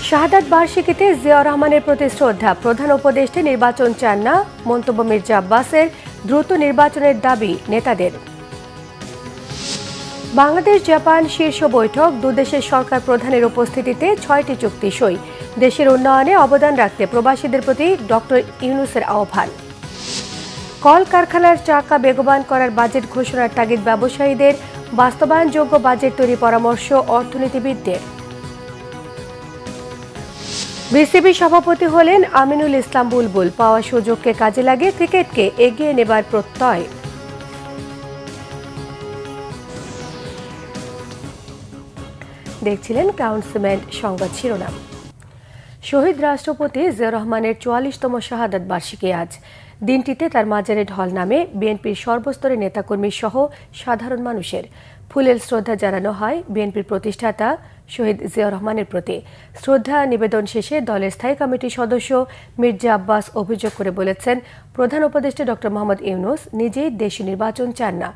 শাহাদাত বার্ষিকীতে জিয়াউর রহমানের প্রতি শ্রদ্ধা। প্রধান উপদেষ্টা নির্বাচন চান না, মন্তব্য মির্জা আব্বাসের। দ্রুত নির্বাচনের দাবি নেতাদের। বাংলাদেশ জাপান শীর্ষ বৈঠক, দুদেশের সরকার প্রধানের উপস্থিতিতে 6টি চুক্তি সই। দেশের উন্নয়নে অবদান রাখতে প্রবাসীদের প্রতি ডক্টর ইউনূসের আহ্বান। কলকারখানার চাকা বেগবান করার বাজেট ঘোষণার তাগিদ ব্যবসায়ীদের। বাস্তবায়নযোগ্য বাজেট তৈরি পরামর্শ অর্থনীতিবিদদের। বিসিবি সভাপতি হলেন আমিনুল ইসলাম বুলবুল। পাওয়া সুযোগকে কাজে লাগিয়ে ক্রিকেটকে এগিয়ে নেবার প্রত্যয়। দেখছিলেন ক্রাউন সিমেন্ট সংবাদ শিরোনাম। শহীদ রাষ্ট্রপতি জিয়াউর রহমানের 44তম শাহাদাত বার্ষিকী আজ। দিনটিতে তার মাজারে ঢল নামে বিএনপির সর্বস্তরের নেতাকর্মী সহ সাধারণ মানুষের। ফুলেল শ্রদ্ধা জানানো হয় বিএনপির প্রতিষ্ঠাতা শহীদ জিয়াউর রহমানের প্রতি। শ্রদ্ধা নিবেদন শেষে দলের স্থায়ী কমিটির সদস্য মির্জা আব্বাস অভিযোগ করে বলেছেন, প্রধান উপদেষ্টা ডক্টর মোহাম্মদ ইউনূস নিজেই দেশে নির্বাচন চান না,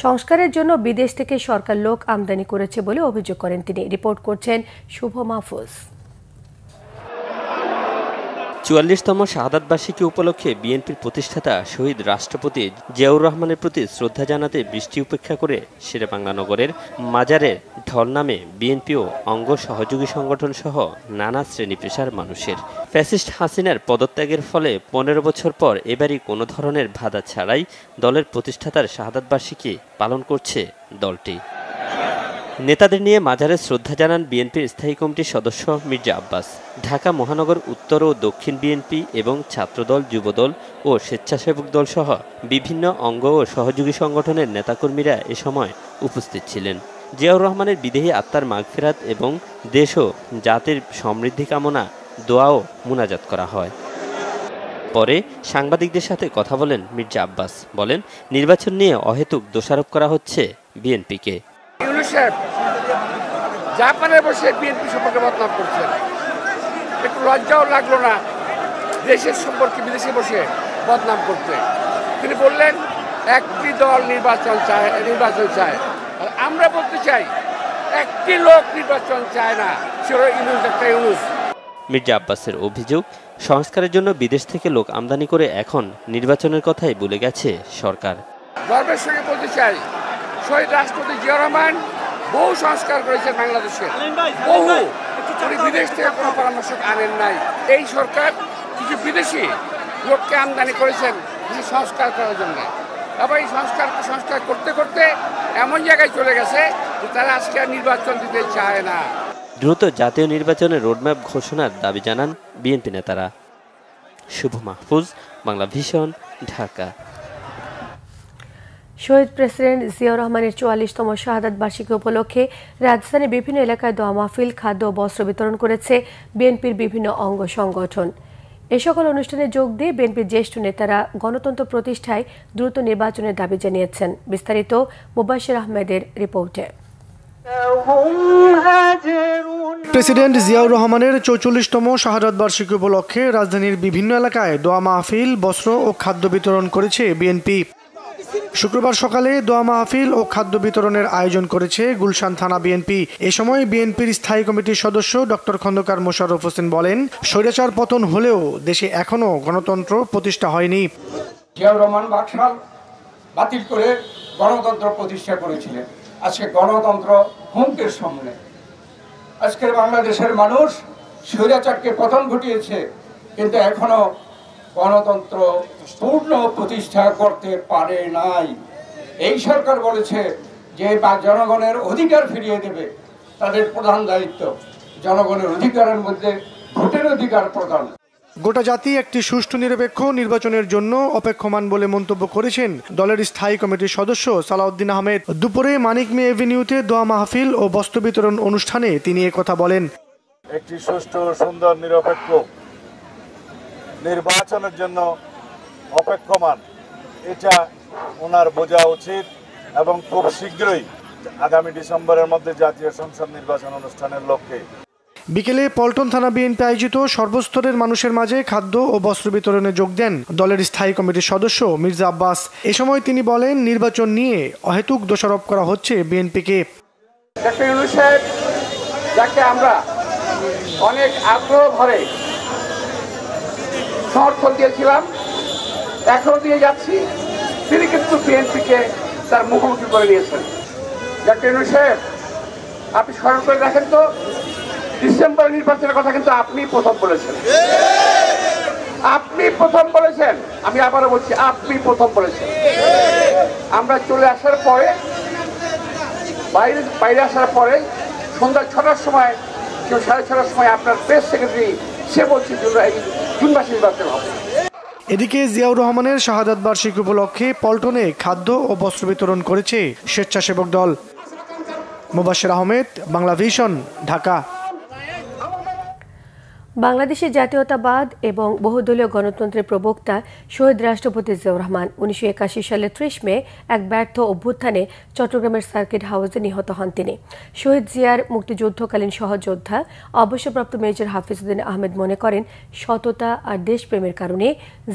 সংস্কারের জন্য বিদেশ থেকে সরকার লোক আমদানি করেছে বলে অভিযোগ করেন তিনি। রিপোর্ট করছেন শুভ মাহফুজ। 44তম শাহাদাত বার্ষিকী উপলক্ষে বিএনপির প্রতিষ্ঠাতা শহীদ রাষ্ট্রপতি জিয়াউর রহমানের প্রতি শ্রদ্ধা জানাতে বৃষ্টি উপেক্ষা করে শেরেবাংলা নগরের মাজারের ঢল নামে বিএনপি ও অঙ্গ সহযোগী সংগঠন সহ নানা শ্রেণী পেশার মানুষের। ফ্যাসিস্ট হাসিনার পদত্যাগের ফলে 15 বছর পর এবারই কোনো ধরনের বাধা ছাড়াই দলের প্রতিষ্ঠাতার শাহাদাত বার্ষিকী পালন করছে দলটি। নেতাদের নিয়ে মাজারে শ্রদ্ধা জানান বিএনপির স্থায়ী কমিটির সদস্য মির্জা আব্বাস। ঢাকা মহানগর উত্তর ও দক্ষিণ বিএনপি এবং ছাত্রদল, যুবদল ও স্বেচ্ছাসেবক দল সহ বিভিন্ন অঙ্গ ও সহযোগী সংগঠনের নেতাকর্মীরা এ সময় উপস্থিত ছিলেন। জিয়াউর রহমানের বিদেহী আত্মার মাগফিরাত এবং দেশ ও জাতির সমৃদ্ধি কামনা দোয়া ও মুনাজাত করা হয়। পরে সাংবাদিকদের সাথে কথা বলেন মির্জা আব্বাস। বলেন, নির্বাচন নিয়ে অহেতুক দোষারোপ করা হচ্ছে বিএনপিকে। জাপানে বসে বিএনপি সম্পর্কে বদনাম করছেন, একটু লজ্জাও লাগলো না দেশের সম্পর্কে বিদেশে বসে বদনাম করতে? তিনি বললেন একটি দল নির্বাচন চায়, আর আমরা বলতে চাই একটি লোক নির্বাচন চায় না, সেটা ইউনূস, একটা ইউনূস। মির্জা আব্বাসের অভিযোগ, সংস্কারের জন্য বিদেশ থেকে লোক আমদানি করে এখন নির্বাচনের কথাই ভুলে গেছে সরকার। গর্বের সঙ্গে বলতে চাই, শহীদ রাষ্ট্রপতি জিয়াউর রহমান বহু সংস্কার করেছেন বাংলাদেশে, বহু। উনি বিদেশ থেকে কোনো পরামর্শক আনেন নাই। এই সরকার কিছু বিদেশি লোককে আমদানি করেছেন কিছু সংস্কার করার জন্য। আবার এই সংস্কার করতে করতে এমন জায়গায় চলে গেছে যে তারা আজকে আর নির্বাচন দিতে চায় না। দ্রুত জাতীয় নির্বাচনের রোডম্যাপ ঘোষণার দাবি জানান বিএনপি নেতারা। শুভ মাহফুজ, বাংলা ভিশন, ঢাকা। শহীদ প্রেসিডেন্ট জিয়াউর রহমানের 44তম শাহাদাত বার্ষিকী উপলক্ষে রাজধানীর বিভিন্ন এলাকায় দোয়া মাহফিল, খাদ্য ও বস্ত্র বিতরণ করেছে বিএনপির বিভিন্ন অঙ্গ সংগঠন। এ সকল অনুষ্ঠানে যোগ দিয়ে বিএনপির জ্যেষ্ঠ নেতারা গণতন্ত্র প্রতিষ্ঠায় দ্রুত নির্বাচনের দাবি জানিয়েছেন। বিস্তারিত মুবাশির আহমেদের রিপোর্টে। প্রেসিডেন্ট জিয়াউর রহমানের 44তম শাহাদাত বার্ষিকী উপলক্ষে রাজধানীর বিভিন্ন এলাকায় দোয়া মাহফিল, বস্ত্র ও খাদ্য বিতরণ করেছে বিএনপি। শুক্রবার সকালে দোয়া মাহফিল ও খাদ্য বিতরণের আয়োজন করেছে গুলশান থানা বিএনপি। এ সময় বিএনপির স্থায়ী কমিটির সদস্য ডক্টর খন্দকার মোশাররফ হোসেন বলেন, স্বৈরাচার পতন হলেও দেশে এখনো গণতন্ত্র প্রতিষ্ঠা হয়নি। জিয়াউর রহমান বাকশাল বাতিল করে গণতন্ত্র প্রতিষ্ঠা করেছিলেন। আজকে গণতন্ত্র হুমকির সামনে। আজকের বাংলাদেশের মানুষ স্বৈরাচারকে পতন ঘটিয়েছে, কিন্তু এখনো গণতন্ত্র পূর্ণ প্রতিষ্ঠা করতে পারে নাই। এই সরকার বলেছে যে জনগণের অধিকার ফিরিয়ে দেবে, তাদের প্রধান দায়িত্ব জনগণের অধিকারের মধ্যে ভোটের অধিকার প্রদান। গোটা জাতি একটি সুষ্ঠু নিরপেক্ষ নির্বাচনের জন্য অপেক্ষমান বলে মন্তব্য করেছেন দলের স্থায়ী কমিটির সদস্য সালাউদ্দিন আহমেদ। দুপুরে মানিক মে এভিনিউতে দোয়া মাহফিল ও বস্ত্র বিতরণ অনুষ্ঠানে তিনি একথা বলেন। একটি সুষ্ঠু, সুন্দর, নিরপেক্ষ নির্বাচনের জন্য অপেক্ষমান, এটা ওনার বোঝা উচিত এবং খুব শীঘ্রই আগামী ডিসেম্বরের মধ্যে জাতীয় সংসদ নির্বাচন অনুষ্ঠানের লক্ষ্যে। বিকেলে পল্টন থানা বিএনপি আয়োজিত সর্বস্তরের মানুষের মাঝে খাদ্য ও বস্ত্র বিতরণে যোগ দেন দলের স্থায়ী কমিটির সদস্য মির্জা আব্বাস। এ সময় তিনি বলেন, নির্বাচন নিয়ে অহেতুক দোষারোপ করা হচ্ছে বিএনপিকে। যাকে আমরা অনেক আগ্রহ ভরে সমর্থন দিয়েছিলাম, এখনো দিয়ে যাচ্ছি। তিনি কিন্তু বিএনপিকে তার মুখোমুখি করে নিয়েছেন। ডক্টর ইউনূস সাহেব, আপনি স্মরণ করে দেখেন তো, ডিসেম্বর নির্বাচনের কথা কিন্তু আপনি প্রথম বলেছেন। আপনি প্রথম বলেছেন, আমি আবারও বলছি, আপনি প্রথম বলেছেন। আমরা চলে আসার পরে, বাইরে আসার পরে সন্ধ্যা 6টার সময়, কেউ 6:30টার সময় আপনার প্রেস সেক্রেটারি সে বলছে জুন মাসে নির্বাচন হবে। এদিকে জিয়াউর রহমানের শাহাদাত বার্ষিকী উপলক্ষে পল্টনে খাদ্য ও বস্ত্র বিতরণ করেছে স্বেচ্ছাসেবক দল। মুবাশশির আহমেদ, বাংলা ভিশন, ঢাকা। বাংলাদেশের জাতীয়তাবাদ এবং বহুদলীয় গণতন্ত্রের প্রবক্তা শহীদ রাষ্ট্রপতি জিয়াউর রহমান 1981 সালের 30 মে এক ব্যর্থ অভ্যুত্থানে চট্টগ্রামের সার্কিট হাউসে নিহত হন তিনি। শহীদ জিয়ার মুক্তিযুদ্ধকালীন সহযোদ্ধা অবসরপ্রাপ্ত মেজর হাফিজউদ্দিন আহমেদ মনে করেন, সততা আর দেশপ্রেমের কারণে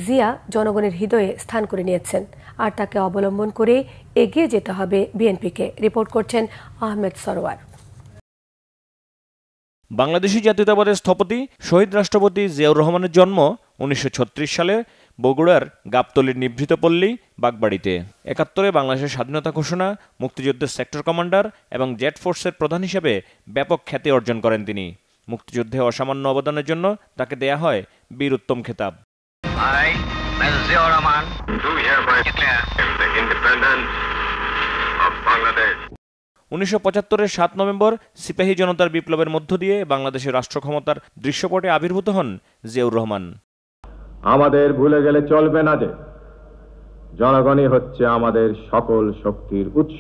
জিয়া জনগণের হৃদয়ে স্থান করে নিয়েছেন, আর তাকে অবলম্বন করে এগিয়ে যেতে হবে বিএনপিকে। রিপোর্ট করছেন আহমেদ সরওয়ার। বাংলাদেশি জাতীয়তাবাদের স্থপতি শহীদ রাষ্ট্রপতি জিয়াউর রহমানের জন্ম 1936 সালে বগুড়ার গাবতলীর নিভৃত পল্লী বাগবাড়িতে। 71-এ বাংলাদেশের স্বাধীনতা ঘোষণা, মুক্তিযুদ্ধের সেক্টর কমান্ডার এবং জেট ফোর্সের প্রধান হিসেবে ব্যাপক খ্যাতি অর্জন করেন তিনি। মুক্তিযুদ্ধে অসামান্য অবদানের জন্য তাকে দেয়া হয় বীর উত্তম খেতাব। 1975-এর 7 নভেম্বর সিপাহী জনতার বিপ্লবের মধ্য দিয়ে বাংলাদেশের রাষ্ট্র ক্ষমতার দৃশ্যপটে আবির্ভূত হন জিয়াউর রহমান। আমাদের ভুলে গেলে চলবে না যে জনগণই হচ্ছে আমাদের সকল শক্তির উৎস।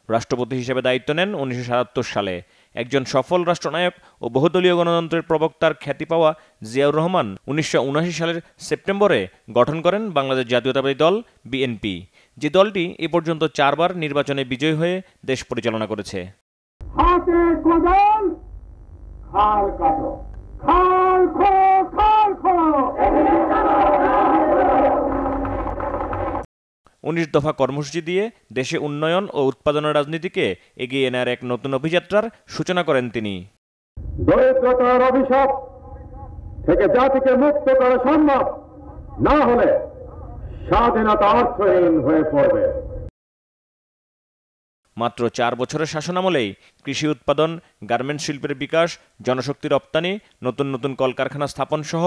রাষ্ট্রপতি হিসেবে দায়িত্ব নেন 1977 সালে। একজন সফল রাষ্ট্রনায়ক ও বহুদলীয় গণতন্ত্রের প্রবক্তার খ্যাতি পাওয়া জিয়াউর রহমান 1979 সালের সেপ্টেম্বরে গঠন করেন বাংলাদেশ জাতীয়তাবাদী দল বিএনপি, যে দলটি এ পর্যন্ত 4 বার নির্বাচনে বিজয়ী হয়ে দেশ পরিচালনা করেছে। 19 দফা কর্মসূচি দিয়ে দেশে উন্নয়ন ও উৎপাদনের রাজনীতিকে এগিয়ে নেয়ার এক নতুন অভিযাত্রার সূচনা করেন তিনি। দরিদ্রতার অভিশাপ থেকে জাতিকে মুক্ত করা সম্ভব না হলে স্বাধীনতা অর্থহীন হয়ে পড়বে। মাত্র 4 বছরের শাসনামলেই কৃষি উৎপাদন, গার্মেন্টস শিল্পের বিকাশ, জনশক্তি রপ্তানি, নতুন নতুন কলকারখানা স্থাপন সহ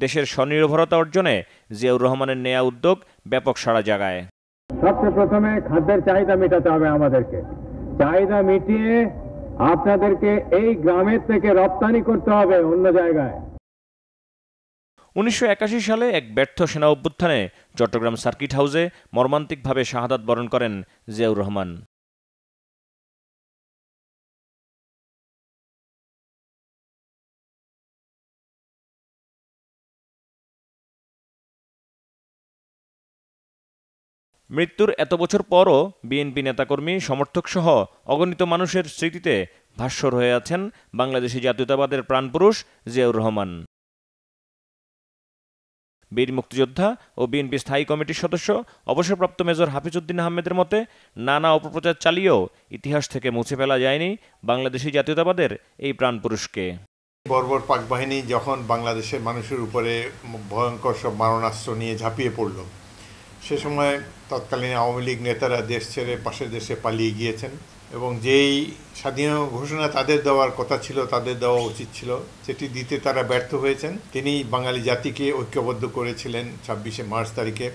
দেশের স্বনির্ভরতা অর্জনে জিয়াউর রহমানের নেয়া উদ্যোগ ব্যাপক সাড়া জাগায়। সবচেয়ে প্রথমে খাদ্যের চাহিদা মেটাতে হবে আমাদেরকে। চাহিদা মিটিয়ে আপনাদেরকে এই গ্রামের থেকে রপ্তানি করতে হবে অন্য জায়গায়। 1981 সালে এক ব্যর্থ সেনা অভ্যুত্থানে চট্টগ্রাম সার্কিট হাউসে মর্মান্তিকভাবে শাহাদাত বরণ করেন জিয়াউর রহমান। মৃত্যুর এত বছর পরও বিএনপি নেতাকর্মী, সমর্থক সহ অগণিত মানুষের স্মৃতিতে ভাস্বর হয়ে আছেন বাংলাদেশি জাতীয়তাবাদের প্রাণপুরুষ জিয়াউর রহমান। বীর মুক্তিযোদ্ধা ও বিএনপি স্থায়ী কমিটির সদস্য অবসরপ্রাপ্ত মেজর হাফিজউদ্দিন আহমেদের মতে, নানা অপপ্রচার চালিয়েও ইতিহাস থেকে মুছে ফেলা যায়নি বাংলাদেশি জাতীয়তাবাদের এই প্রাণপুরুষকে। বর্বর পাক বাহিনী যখন বাংলাদেশের মানুষের উপরে ভয়ঙ্কর সব মারণাস্ত্র নিয়ে ঝাঁপিয়ে পড়ল, সে সময় তৎকালীন আওয়ামী লীগ নেতারা দেশ ছেড়ে পাশের দেশে পালিয়ে গিয়েছেন এবং যেই স্বাধীনতা ঘোষণা তাদের দেওয়ার কথা ছিল, তাদের দেওয়া উচিত ছিল, সেটি দিতে তারা ব্যর্থ হয়েছেন। তিনি বাঙালি জাতিকে ঐক্যবদ্ধ করেছিলেন 26শে মার্চ তারিখে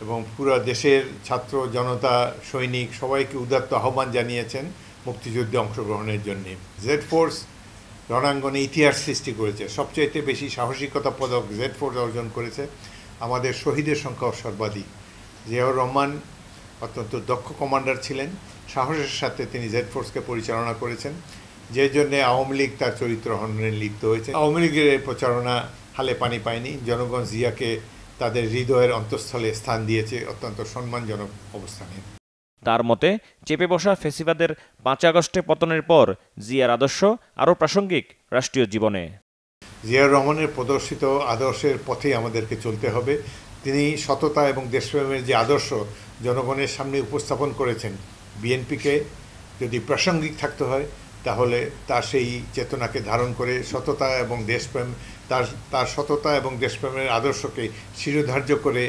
এবং পুরো দেশের ছাত্র জনতা, সৈনিক সবাইকে উদাত্ত আহ্বান জানিয়েছেন মুক্তিযুদ্ধে অংশগ্রহণের জন্য। জেড ফোর্স রণাঙ্গনে ইতিহাস সৃষ্টি করেছে, সবচাইতে বেশি সাহসিকতা পদক জেড ফোর্স অর্জন করেছে। আমাদের শহীদের সংখ্যাও সর্বাধিক। জিয়াউর রহমান অত্যন্ত দক্ষ কমান্ডার ছিলেন, সাহসের সাথে তিনি জেড ফোর্সকে পরিচালনা করেছেন, যে জন্যে আওয়ামী লীগ তার চরিত্র হননে লিপ্ত হয়েছে। আওয়ামী লীগের এই প্রচারণা হালে পানি পায়নি। জনগণ জিয়াকে তাদের হৃদয়ের অন্তঃস্থলে স্থান দিয়েছে অত্যন্ত সম্মানজনক অবস্থানে। তার মতে, চেপে বসা ফেসিবাদের 5 আগস্টে পতনের পর জিয়ার আদর্শ আরও প্রাসঙ্গিক রাষ্ট্রীয় জীবনে। জিয়াউর রহমানের প্রদর্শিত আদর্শের পথেই আমাদেরকে চলতে হবে। তিনি সততা এবং দেশপ্রেমের যে আদর্শ জনগণের সামনে উপস্থাপন করেছেন, বিএনপিকে যদি প্রাসঙ্গিক থাকতে হয় তাহলে তার সেই চেতনাকে ধারণ করে সততা এবং দেশপ্রেম তার সততা এবং দেশপ্রেমের আদর্শকে শিরোধার্য করে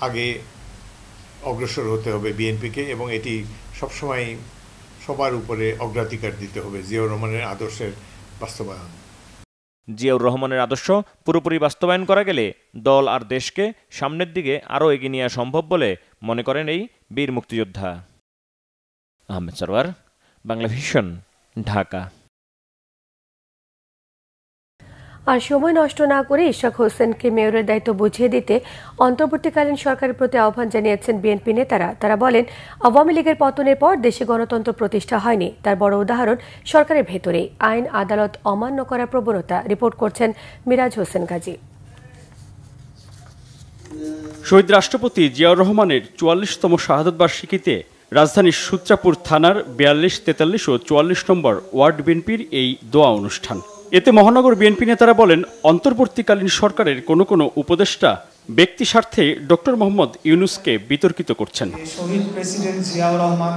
আগে অগ্রসর হতে হবে বিএনপিকে, এবং এটি সবসময় সবার উপরে অগ্রাধিকার দিতে হবে জিয়াউর রহমানের আদর্শের বাস্তবায়ন। জিয়াউর রহমানের আদর্শ পুরোপুরি বাস্তবায়ন করা গেলে দল আর দেশকে সামনের দিকে আরও এগিয়ে নেওয়া সম্ভব বলে মনে করেন এই বীর মুক্তিযোদ্ধা। আহমেদ সরওয়ার, বাংলা ভিশন, ঢাকা। আর সময় নষ্ট না করে ইশরাক হোসেনকে মেয়রের দায়িত্ব বুঝিয়ে দিতে অন্তর্বর্তীকালীন সরকারের প্রতি আহ্বান জানিয়েছেন বিএনপি নেতারা। তারা বলেন, আওয়ামী লীগের পতনের পর দেশে গণতন্ত্র প্রতিষ্ঠা হয়নি, তার বড় উদাহরণ সরকারের ভেতরে আইন আদালত অমান্য করার প্রবণতা। রিপোর্ট করছেন মিরাজ হোসেন গাজী। শহীদ রাষ্ট্রপতি জিয়াউর রহমানের ৪৪তম শাহাদত বার্ষিকীতে রাজধানীর সূত্রাপুর থানার ৪২, ৪৩ ও ৪৪ নম্বর ওয়ার্ড বিএনপির এই দোয়া অনুষ্ঠান। এতে মহানগর বিএনপি নেতারা বলেন, অন্তর্বর্তীকালীন সরকারের কোনো কোনো উপদেষ্টা ব্যক্তি স্বার্থে ডক্টর মোহাম্মদ ইউনূসকে বিতর্কিত করছেন। শহীদ প্রেসিডেন্ট জিয়াউর রহমান।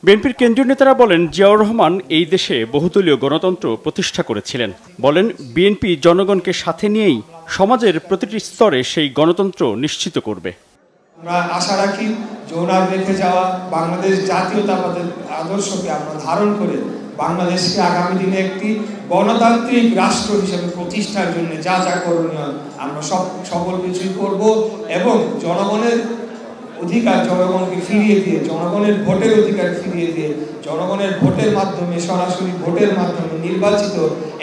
বিএনপির কেন্দ্রীয় নেতারা বলেন, জিয়াউর রহমান এই দেশে বহুদলীয় গণতন্ত্র প্রতিষ্ঠা করেছিলেন। বলেন, বিএনপি জনগণকে সাথে নিয়েই সমাজের প্রতিটি স্তরে সেই গণতন্ত্র নিশ্চিত করবে। আমরা আশা রাখি যে ওনার রেখে যাওয়া বাংলাদেশ জাতীয়তাবাদের আদর্শকে আমরা ধারণ করে বাংলাদেশকে আগামী দিনে একটি গণতান্ত্রিক রাষ্ট্র হিসেবে প্রতিষ্ঠার জন্য যা যা করণীয় আমরা সকল কিছুই করব, এবং জনগণের অধিকার জনগণকে ফিরিয়ে দিয়ে, জনগণের ভোটের অধিকার ফিরিয়ে দিয়ে, জনগণের ভোটের মাধ্যমে, সরাসরি ভোটের মাধ্যমে নির্বাচিত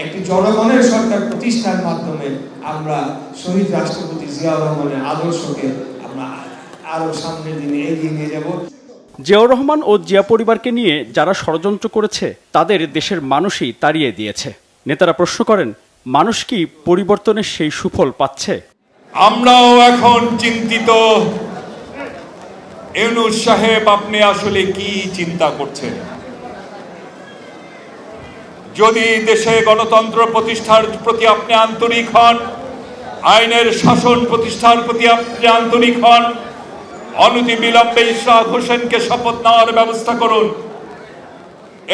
একটি জনগণের সরকার প্রতিষ্ঠার মাধ্যমে আমরা শহীদ রাষ্ট্রপতি জিয়াউর রহমানের আদর্শকে আমরা আরো সামনের দিনে এগিয়ে নিয়ে যাব। জিয়াউর রহমান ও জিয়া পরিবারকে নিয়ে যারা ষড়যন্ত্র করেছে তাদের দেশের মানুষই তাড়িয়ে দিয়েছে। নেতারা প্রশ্ন করেন, মানুষ কি পরিবর্তনের সেই সুফল পাচ্ছে? আমরাও এখন চিন্তিত, ইউনূস সাহেব আপনি আসলে কি চিন্তা করছেন? যদি দেশে গণতন্ত্র প্রতিষ্ঠার প্রতি আপনি আন্তরিক হন, আইনের শাসন প্রতিষ্ঠার প্রতি আপনি আন্তরিক হন, অনতিবিলম্বে ইশরাক হোসেনকে শপথ নেওয়ার ব্যবস্থা করুন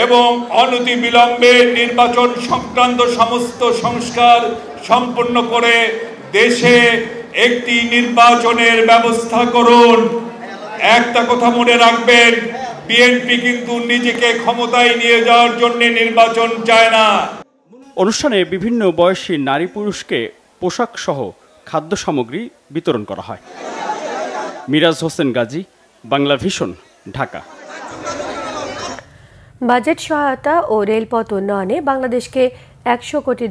এবং অনতিবিলম্বে নির্বাচন সংক্রান্ত সমস্ত সংস্কার সম্পন্ন করে দেশে একটি নির্বাচনের ব্যবস্থা করুন। একটা কথা মনে রাখবেন, বিএনপি কিন্তু নিজেকে ক্ষমতায় নিয়ে যাওয়ার জন্য নির্বাচন চায় না। অনুষ্ঠানে বিভিন্ন বয়সী নারী পুরুষকে পোশাক সহ খাদ্য সামগ্রী বিতরণ করা হয়। মিরাজ হোসেন গাজী, বাংলা ভিশন, ঢাকা। বাজেট সহায়তা ও রেলপথ উন্নয়নে বাংলাদেশকে $100 কোটি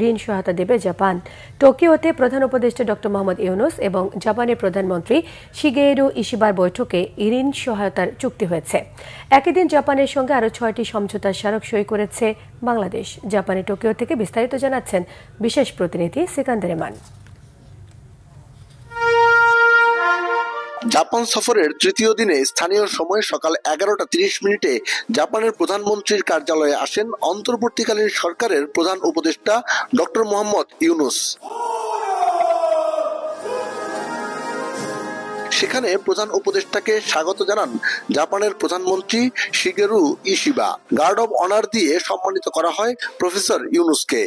ঋণ সহায়তা দেবে জাপান। টোকিওতে প্রধান উপদেষ্টা ডক্টর মোহাম্মদ ইউনূস এবং জাপানের প্রধানমন্ত্রী শিগেরু ইশিবার বৈঠকে ঋণ সহায়তার চুক্তি হয়েছে। একই দিন জাপানের সঙ্গে আরও 6টি সমঝোতার স্মারক সই করেছে বাংলাদেশ। জাপানের টোকিও থেকে বিস্তারিত জানাচ্ছেন বিশেষ প্রতিনিধি সিকান্দার রহমান। জাপান সফরের তৃতীয় দিনে স্থানীয় সময় সকাল 11:30 জাপানের প্রধানমন্ত্রীর কার্যালয়ে আসেন অন্তর্বর্তীকালীন সরকারের প্রধান উপদেষ্টা ডক্টর মোহাম্মদ ইউনূস। সেখানে প্রধান উপদেষ্টাকে স্বাগত জানান জাপানের প্রধানমন্ত্রী Shigeru Ishiba. Guard of honour দিয়ে সম্মানিত করা হয় প্রফেসর ইউনূসকে।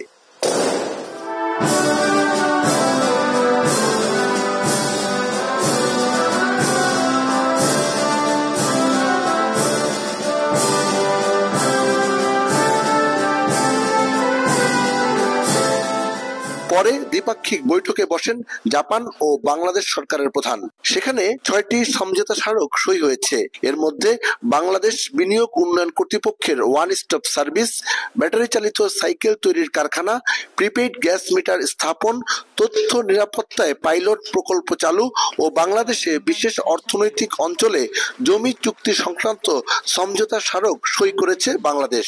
পরে দ্বিপাক্ষিক বৈঠকে বসেন জাপান ও বাংলাদেশ সরকারের প্রধান। সেখানে 6টি সমঝোতা স্মারক সই হয়েছে। এর মধ্যে বাংলাদেশ বিনিয়োগ উন্নয়ন কর্তৃপক্ষের ওয়ান স্টপ সার্ভিস, ব্যাটারি চালিত সাইকেল তৈরির কারখানা, প্রিপেইড গ্যাস মিটার স্থাপন, তথ্য নিরাপত্তায় পাইলট প্রকল্প চালু ও বাংলাদেশে বিশেষ অর্থনৈতিক অঞ্চলে জমি চুক্তি সংক্রান্ত সমঝোতা স্মারক সই করেছে বাংলাদেশ।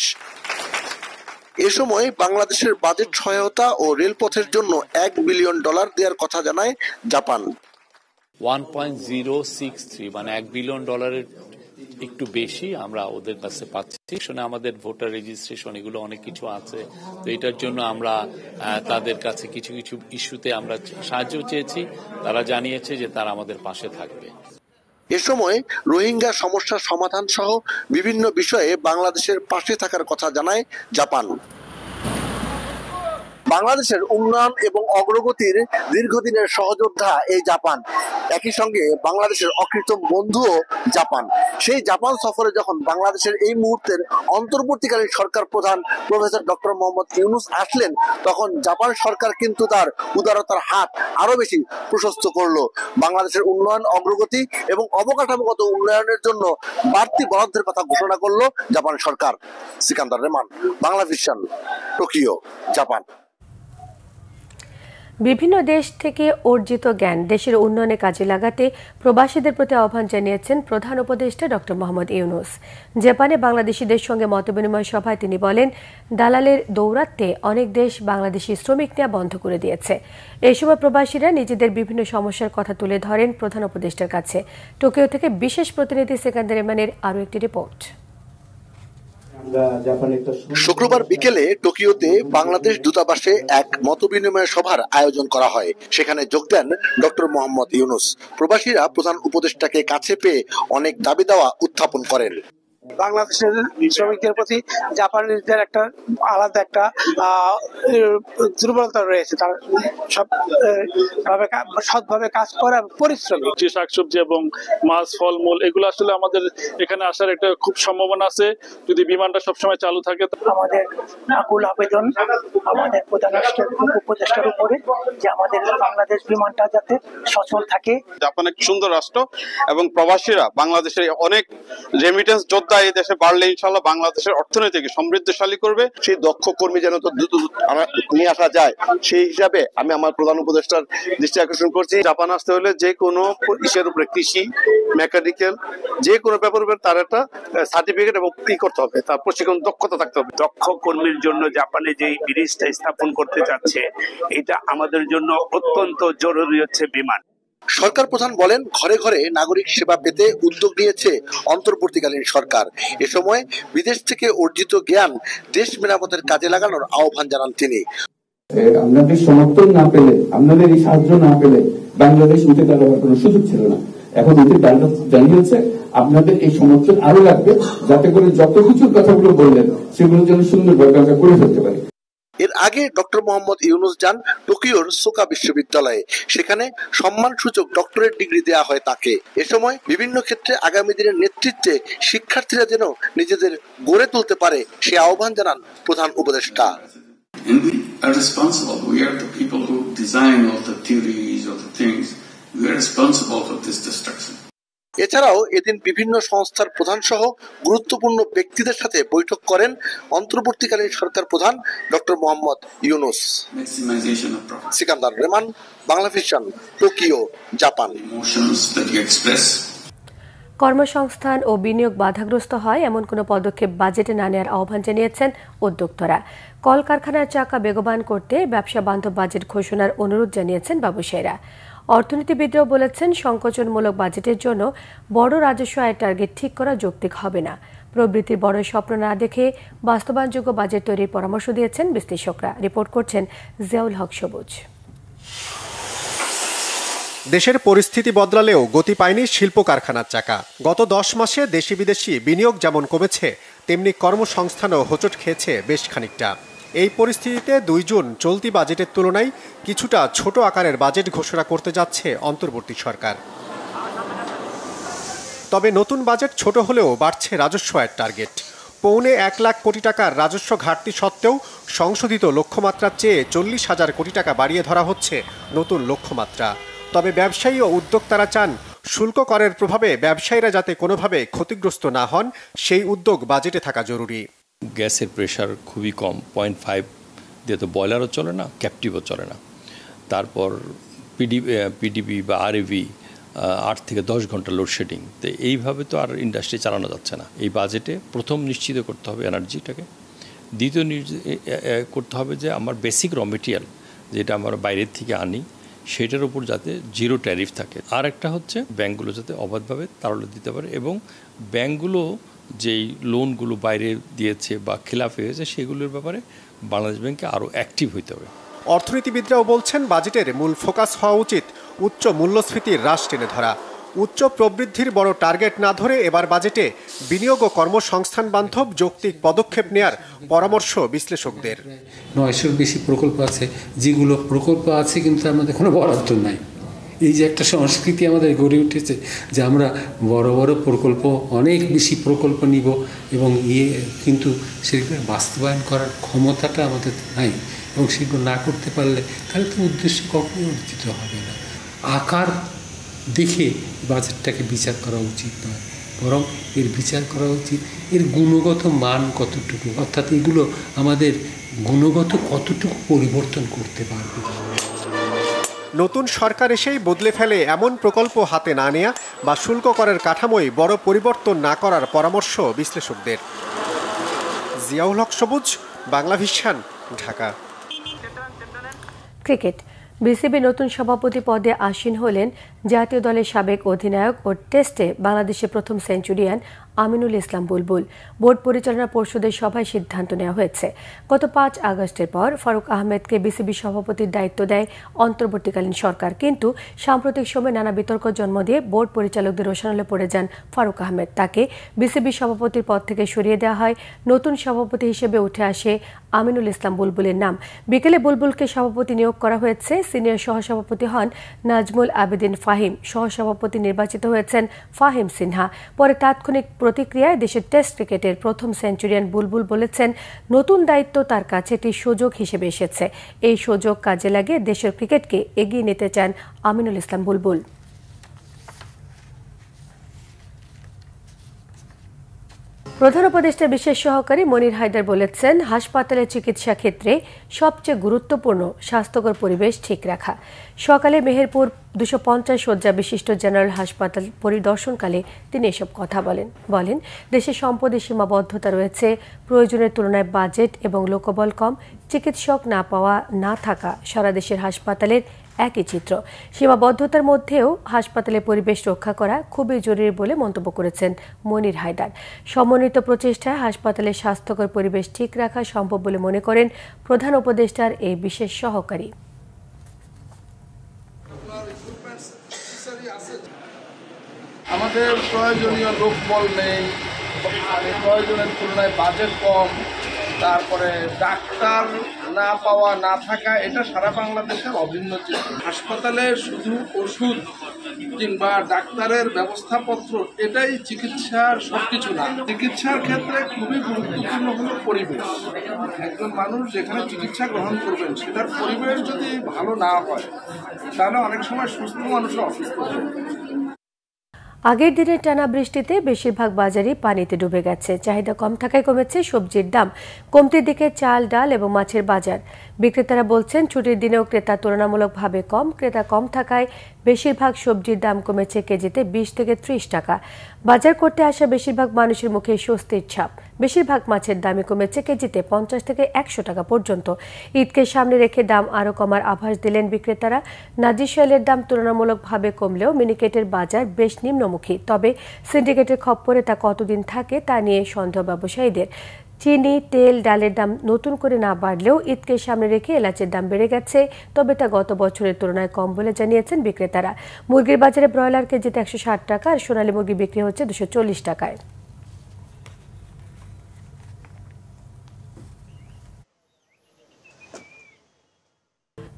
এ সময় বাংলাদেশের বাজেট সহায়তা ও রেলপথের জন্য $1 বিলিয়ন দেওয়ার কথা জানায় জাপান। 1.063 মানে $1 বিলিয়ন একটু বেশি আমরা ওদের কাছে পাচ্ছি। শুনে আমাদের ভোটার রেজিস্ট্রেশন এগুলো অনেক কিছু আছে, তো এটার জন্য আমরা তাদের কাছে কিছু কিছু ইস্যুতে আমরা সাহায্য চেয়েছি। তারা জানিয়েছে যে তারা আমাদের পাশে থাকবে। এ সময় রোহিঙ্গা সমস্যার সমাধান সহ বিভিন্ন বিষয়ে বাংলাদেশের পাশে থাকার কথা জানায় জাপান। বাংলাদেশের উন্নয়ন এবং অগ্রগতির দীর্ঘদিনের সহযোদ্ধা এই জাপান, একই সঙ্গে বাংলাদেশের অকৃতম বন্ধুও জাপান। সেই জাপান সফরে যখন বাংলাদেশের এই মুহূর্তের অন্তর্বর্তীকালীন সরকার প্রধান প্রফেসর ডক্টর মোহাম্মদ ইউনূস আসলেন, তখন জাপান সরকার কিন্তু তার উদারতার হাত আরো বেশি প্রশস্ত করলো। বাংলাদেশের উন্নয়ন, অগ্রগতি এবং অবকাঠামোগত উন্নয়নের জন্য বাড়তি বরাদ্দের কথা ঘোষণা করলো জাপান সরকার। Sikandar Rahman, Bangla Vision, Tokyo, Japan. বিভিন্ন দেশ থেকে অর্জিত জ্ঞান দেশের উন্নয়নে কাজে লাগাতে প্রবাসীদের প্রতি আহ্বান জানিয়েছেন প্রধান উপদেষ্টা ডক্টর মোহাম্মদ ইউনূস। জাপানে বাংলাদেশিদের সঙ্গে মতবিনিময় সভায় তিনি বলেন, দালালের দৌরাত্ম্যে অনেক দেশ বাংলাদেশি শ্রমিক নেওয়া বন্ধ করে দিয়েছে। এই সময় প্রবাসীরা নিজেদের বিভিন্ন সমস্যার কথা তুলে ধরেন প্রধান উপদেষ্টার কাছে। টোকিও থেকে বিশেষ প্রতিনিধি সিকান্দার রেমানের আরও একটি রিপোর্ট। শুক্রবার বিকেলে টোকিওতে বাংলাদেশ দূতাবাসে এক মতবিনিময় সভার আয়োজন করা হয়। সেখানে যোগ দেন ডক্টর মোহাম্মদ ইউনূস। প্রবাসীরা প্রধান উপদেষ্টাকে কাছে পেয়ে অনেক দাবি দাওয়া উত্থাপন করেন। বাংলাদেশের শ্রমিকদের প্রতি জাপানিজদের একটা আলাদা একটা দুর্বলতা রয়েছে। তারা সৎভাবে কাজ করে, পরিশ্রমী। শাকসবজি এবং মাছ, ফলমূল এগুলো আসলে আমাদের এখানে আসার একটা খুব সম্ভাবনা আছে যদি বিমানটা সবসময় চালু থাকে। আমাদের আকুল আবেদন আমাদের প্রধান উপদেষ্টার উপরে যে আমাদের বাংলাদেশ বিমানটা যাতে সচল থাকে। জাপান এক সুন্দর রাষ্ট্র এবং প্রবাসীরা বাংলাদেশের অনেক রেমিটেন্স যোদ্ধা এই দেশে বাড়লে ইনশাআল্লাহ বাংলাদেশের অর্থনীতিকে সমৃদ্ধশালী করবে। সেই দক্ষ কর্মী যেন তো দ্রুত নিয়ে আসা যায়, সেই হিসাবে আমি আমার প্রধান উপদেষ্টার দৃষ্টি আকর্ষণ করছি। জাপান আসতে হলে যে কোনো ইস্যুর উপরে, কৃষি, মেকানিক্যাল, যে কোনো ব্যাপার উপরে তার একটা সার্টিফিকেট এবং করতে হবে, তার প্রশিক্ষণ দক্ষতা থাকতে হবে। দক্ষ কর্মীর জন্য জাপানে যে ব্রিজটা স্থাপন করতে যাচ্ছে, এটা আমাদের জন্য অত্যন্ত জরুরি হচ্ছে বিমান। সরকার প্রধান বলেন, ঘরে ঘরে নাগরিক সেবা পেতে উদ্যোগ নিয়েছে অন্তর্বর্তীকালীন সরকার। এ সময় বিদেশ থেকে অর্জিত জ্ঞান দেশ মেরামতের কাজে লাগানোর আহ্বান জানান তিনি। আপনাদের সমর্থন না পেলে, আপনাদের এই সাহায্য না পেলে বাংলাদেশ উঠে দাঁড়াবার কোনো সুযোগ ছিল না। এখন উঠে দাঁড়িয়েছে, আপনাদের এই সমর্থন আরো লাগবে, যাতে করে যত কিছুর কথাগুলো বললেন সেগুলো যেন সুন্দরভাবে আমরা করে ফেলতে পারি। এর আগে ডক্টর মোহাম্মদ ইউনূস যান টোকিওর সোকা বিশ্ববিদ্যালয়ে। সেখানে সম্মানসূচক ডক্টরেট ডিগ্রি দেওয়া হয় তাকে। এ সময় বিভিন্ন ক্ষেত্রে আগামী দিনের নেতৃত্বে শিক্ষার্থীরা যেন নিজেদের গড়ে তুলতে পারে সে আহ্বান জানান প্রধান উপদেষ্টা। এছাড়াও এদিন বিভিন্ন সংস্থার প্রধান সহ গুরুত্বপূর্ণ ব্যক্তিদের সাথে বৈঠক করেন অন্তর্বর্তীকালীন সরকার প্রধান doctor Mohammad Yunus. Sikandar Rahman, Bangla Vision, Tokyo, Japan. কর্মসংস্থান ও বিনিয়োগ বাধাগ্রস্ত হয় এমন কোনো পদক্ষেপ বাজেটে না নেওয়ার আহ্বান জানিয়েছেন উদ্যোক্তারা। কলকারখানার চাকা বেগবান করতে ব্যবসা বান্ধব বাজেট ঘোষণার অনুরোধ জানিয়েছেন ব্যবসায়ীরা। অর্থনীতিবিদরাও বলেছেন, সংকোচনমূলক বাজেটের জন্য বড় রাজস্ব আয়ের টার্গেট ঠিক করা যৌক্তিক হবে না। প্রবৃদ্ধির বড় স্বপ্ন না দেখে বাস্তবায়নযোগ্য বাজেট তৈরির পরামর্শ দিয়েছেন বিশ্লেষকরা। রিপোর্ট করছেন জিয়াউল হক সবুজ। দেশের পরিস্থিতি বদলালেও গতি পায়নি শিল্প কারখানার চাকা। গত 10 মাসে দেশি বিদেশি বিনিয়োগ যেমন কমেছে, তেমনি কর্মসংস্থানও হোঁচট খেয়েছে বেশ খানিকটা। এই পরিস্থিতিতে 2 জুন চলতি বাজেটের তুলনায় কিছুটা ছোট আকারের বাজেট ঘোষণা করতে যাচ্ছে অন্তর্বর্তী সরকার। তবে নতুন বাজেট ছোট হলেও বাড়ছে রাজস্ব আয়ের টার্গেট। 1.25 লাখ কোটি টাকার রাজস্ব ঘাটতি সত্ত্বেও সংশোধিত লক্ষ্যমাত্রার চেয়ে 40,000 কোটি টাকা বাড়িয়ে ধরা হচ্ছে নতুন লক্ষ্যমাত্রা। তবে ব্যবসায়ী ও উদ্যোক্তারা চান, শুল্ক করের প্রভাবে ব্যবসায়ীরা যাতে কোনোভাবে ক্ষতিগ্রস্ত না হন, সেই উদ্যোগ বাজেটে থাকা জরুরি। গ্যাসের প্রেশার খুবই কম, 0.5 দিয়ে তো বয়লারও চলে না, ক্যাপটিভও চলে না। তারপর পিডিপি বা আরএভি 8 থেকে 10 ঘন্টা লোডশেডিং। তো এইভাবে তো আর ইন্ডাস্ট্রি চালানো যাচ্ছে না। এই বাজেটে প্রথম নিশ্চিত করতে হবে এনার্জিটাকে, দ্বিতীয় করতে হবে যে আমার বেসিক র মেটেরিয়াল যেটা আমরা বাইরের থেকে আনি সেটার উপর যাতে 0 ট্যারিফ থাকে। আর একটা হচ্ছে ব্যাঙ্কগুলো যাতে অবাধভাবে তারলে দিতে পারে, এবং ব্যাঙ্কগুলো যেই লোনগুলো বাইরে দিয়েছে বা খেলাফি হয়েছে সেগুলোর ব্যাপারে বাংলাদেশ ব্যাংকে আরও অ্যাক্টিভ হইতে হবে। অর্থনীতিবিদরাও বলছেন, বাজেটের মূল ফোকাস হওয়া উচিত উচ্চ মূল্যস্ফীতির হ্রাস টেনে ধরা। উচ্চ প্রবৃদ্ধির বড় টার্গেট না ধরে এবার বাজেটে বিনিয়োগ ও কর্মসংস্থান বান্ধব যৌক্তিক পদক্ষেপ নেয়ার পরামর্শ বিশ্লেষকদের। 900-র বেশি প্রকল্প আছে, যেগুলো প্রকল্প আছে কিন্তু আমাদের কোনো বরাদ্দ নাই। এই যে একটা সংস্কৃতি আমাদের গড়ে উঠেছে যে আমরা বড় বড় প্রকল্প, অনেক বেশি প্রকল্প নিব এবং কিন্তু সেগুলো বাস্তবায়ন করার ক্ষমতাটা আমাদের নাই, এবং সেগুলো না করতে পারলে তাহলে তো উদ্দেশ্য কখনোই অর্জিত হবে না। আকার দেখে বাজেটটাকে বিচার করা উচিত নয়, বরং এর বিচার করা উচিত এর গুণগত মান কতটুকু, অর্থাৎ এগুলো আমাদের গুণগত কতটুকু পরিবর্তন করতে পারবে। নতুন সরকার এসেই বদলে ফেলে এমন প্রকল্প হাতে না নেয়া বা শুল্ক করের কাঠামোয় বড় পরিবর্তন না করার পরামর্শ বিশ্লেষকদের। জিয়াউল হক সবুজ, Bangla vision, Dhaka. Cricket. BCB নতুন সভাপতি পদে আসীন হলেন জাতীয় দলের সাবেক অধিনায়ক ও টেস্টে বাংলাদেশের প্রথম সেঞ্চুরিয়ান আমিনুল ইসলাম বুলবুল। বোর্ড পরিচালনা পর্ষদের সভায় সিদ্ধান্ত নেওয়া হয়েছে। গত 5 আগস্টের পর ফারুক আহমেদকে বিসিবি সভাপতির দায়িত্ব দেয় অন্তর্বর্তীকালীন সরকার, কিন্তু সাম্প্রতিক সময়ে নানা বিতর্ক জন্ম দিয়ে বোর্ড পরিচালকদের রোষানলে পড়ে যান ফারুক আহমেদ। তাকে বিসিবি সভাপতির পদ থেকে সরিয়ে দেওয়া হয়। নতুন সভাপতি হিসেবে উঠে আসে আমিনুল ইসলাম বুলবুলের নাম। বিকেলে বুলবুলকে সভাপতি নিয়োগ করা হয়েছে। সিনিয়র সহসভাপতি হন নাজমুল আবেদিন ফাহিম। সহসভাপতি নির্বাচিত হয়েছেন ফাহিম সিনহা। পরে তাৎক্ষণিক প্রতিক্রিয়ায় দেশের টেস্ট ক্রিকেটের প্রথম সেঞ্চুরিয়ান বুলবুল বলেছেন, নতুন দায়িত্ব তার কাছে একটি সুযোগ হিসেবে এসেছে। এই সুযোগ কাজে লাগিয়ে দেশের ক্রিকেটকে এগিয়ে নিতে চান আমিনুল ইসলাম বুলবুল। প্রধান উপদেষ্টার বিশেষ সহকারী মনির হায়দার বলেছেন, হাসপাতালে চিকিৎসা ক্ষেত্রে সবচেয়ে গুরুত্বপূর্ণ স্বাস্থ্যকর পরিবেশ ঠিক রাখা। সকালে মেহেরপুর 250 শয্যা বিশিষ্ট জেনারেল হাসপাতাল পরিদর্শনকালে তিনি এসব কথা বলেন দেশে সম্পদের সীমাবদ্ধতা রয়েছে, প্রয়োজনের তুলনায় বাজেট এবং লোকবল কম, চিকিৎসক না পাওয়া না থাকা সারা দেশের হাসপাতালের একই চিত্র। সীমাবদ্ধতার মধ্যেও হাসপাতালের পরিবেশ রক্ষা করা খুবই জরুরি বলে মন্তব্য করেছেন মনির হায়দার। সমন্বিত প্রচেষ্টায় হাসপাতালের স্বাস্থ্যকর পরিবেশ ঠিক রাখা সম্ভব বলে মনে করেন প্রধান উপদেষ্টার এই বিশেষ সহকারী। আমাদের প্রয়োজনীয় লোকবল নেই, প্রয়োজনের তুলনায় বাজেট কম, তারপরে ডাক্তার না পাওয়া না থাকা, এটা সারা বাংলাদেশের অভিন্ন চিত্র। হাসপাতালে শুধু ওষুধ কিংবা ডাক্তারের ব্যবস্থাপত্র এটাই চিকিৎসার সবকিছু না। চিকিৎসার ক্ষেত্রে খুবই গুরুত্বপূর্ণ হলো পরিবেশ। একজন মানুষ যেখানে চিকিৎসা গ্রহণ করবেন সেটার পরিবেশ যদি ভালো না হয় তাহলে অনেক সময় সুস্থ মানুষও অসুস্থ হয়। আগের দিনের টানা বৃষ্টিতে বেশিরভাগ বাজারই পানিতে ডুবে গেছে। চাহিদা কম থাকায় কমেছে সবজির দাম। কমতির দিকে চাল, ডাল এবং মাছের বাজার। বিক্রেতারা বলছেন, ছুটির দিনেও ক্রেতা তুলনামূলকভাবে কম। ক্রেতা কম থাকায় বেশিরভাগ সবজির দাম কমেছে কেজিতে 20 থেকে 30 টাকা। বাজার করতে আসা বেশিরভাগ মানুষের মুখে স্বস্তির ছাপ। বেশিরভাগ মাছের দামই কমেছে কেজিতে 50 থেকে 100 টাকা পর্যন্ত। ঈদকে সামনে রেখে দাম আরও কমার আভাস দিলেন বিক্রেতারা। নাজিরশাইলের দাম তুলনামূলকভাবে কমলেও মিনিকেটের বাজার বেশ নিম্নমুখী। তবে সিন্ডিকেটের খপ্পরে তা কতদিন থাকে তা নিয়ে সন্দেহ ব্যবসায়ীদের। চিনি, তেল, ডালের দাম নতুন করে না বাড়লেও ঈদকে সামনে রেখে এলাচের দাম বেড়ে গেছে, তবে তা গত বছরের তুলনায় কম বলে জানিয়েছেন বিক্রেতারা। মুরগির বাজারে ব্রয়লার কেজিতে 160 টাকা আর সোনালী মুরগি বিক্রি হচ্ছে 240 টাকায়।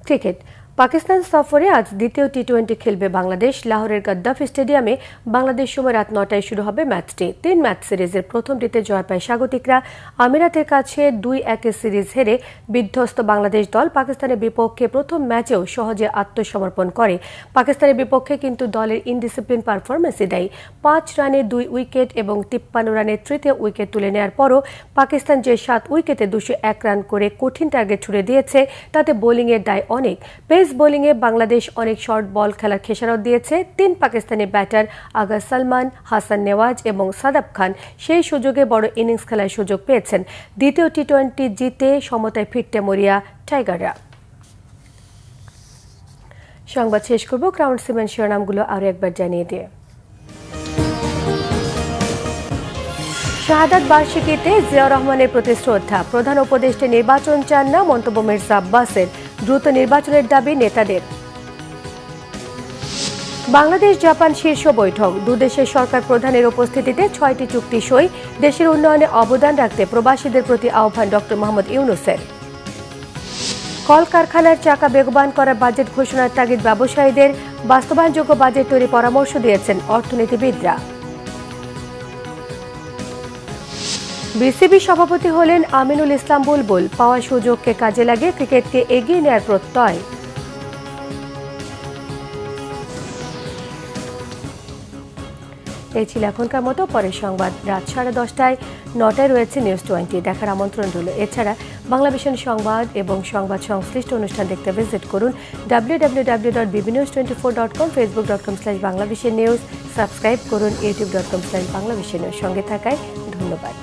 ক্রিকেট। পাকিস্তান সফরে আজ দ্বিতীয় টি-20 খেলবে বাংলাদেশ। লাহোরের গদ্দাফি স্টেডিয়ামে বাংলাদেশ সময় রাত 9টায় শুরু হবে ম্যাচটি। 3 ম্যাচ সিরিজের প্রথমটিতে জয় পায় স্বাগতিকরা। আমিরাতের কাছে 2-1 সিরিজ হেরে বিধ্বস্ত বাংলাদেশ দল পাকিস্তানের বিপক্ষে প্রথম ম্যাচেও সহজে আত্মসমর্পণ করে। পাকিস্তানের বিপক্ষে কিন্তু দলের ইনডিসিপ্লিন পারফরমেন্সই দেয়। 5 রানে 2 উইকেট এবং 53 রানে তৃতীয় উইকেট তুলে নেওয়ার পরও পাকিস্তান যে 7 উইকেটে 201 রান করে কঠিন টার্গেট ছুড়ে দিয়েছে তাতে বোলিংয়ের দায় অনেক। বোলিংয়ে বাংলাদেশ অনেক শর্ট বল খেলার খেসারত দিয়েছে। 3 পাকিস্তানি ব্যাটার আগা সালমান, হাসান নেওয়াজ এবং সাদাব খান সেই সুযোগে বড় ইনিংস খেলার সুযোগ পেয়েছেন। দ্বিতীয় টি-20 জিতে সমতায় ফিরতে মরিয়া টাইগাররা। সংবাদ শেষ করব ক্রাউন সিমেন্ট শিরোনামগুলো আরও একবার জানিয়ে দিয়ে। শাহাদাত বার্ষিকীতে জিয়াউর রহমানের প্রতি শ্রদ্ধা। প্রধান উপদেষ্টা নির্বাচন চান না, মন্তব্য মির্জা আব্বাসের। দ্রুত নির্বাচনের দাবি নেতাদের। বাংলাদেশ জাপান শীর্ষ বৈঠক দুদেশের সরকার প্রধানের উপস্থিতিতে 6টি চুক্তি সই দেশের উন্নয়নে অবদান রাখতে প্রবাসীদের প্রতি আহ্বান ডক্টর মোহাম্মদ ইউনূসের। কলকারখানার চাকা বেগবান করার বাজেট ঘোষণার তাগিদ ব্যবসায়ীদের বাস্তবায়নযোগ্য বাজেট তৈরি পরামর্শ দিয়েছেন অর্থনীতিবিদরা। বিসিবি সভাপতি হলেন আমিনুল ইসলাম বুলবুল পাওয়া সুযোগকে কাজে লাগিয়ে ক্রিকেটকে এগিয়ে নেওয়ার প্রত্যয়। এই ছিল এখনকার মতো, পরের সংবাদ রাত 10:30টায় 9টায় রয়েছে নিউজ 20 দেখার আমন্ত্রণ রইল। এছাড়া বাংলাভিশন সংবাদ এবং সংবাদ সংশ্লিষ্ট অনুষ্ঠান দেখতে ভিজিট করুন www.bbnews24.com, facebook.com/banglavishnnews, সাবস্ক্রাইব করুন youtube.com/banglavishnnews। সঙ্গে থাকায় ধন্যবাদ।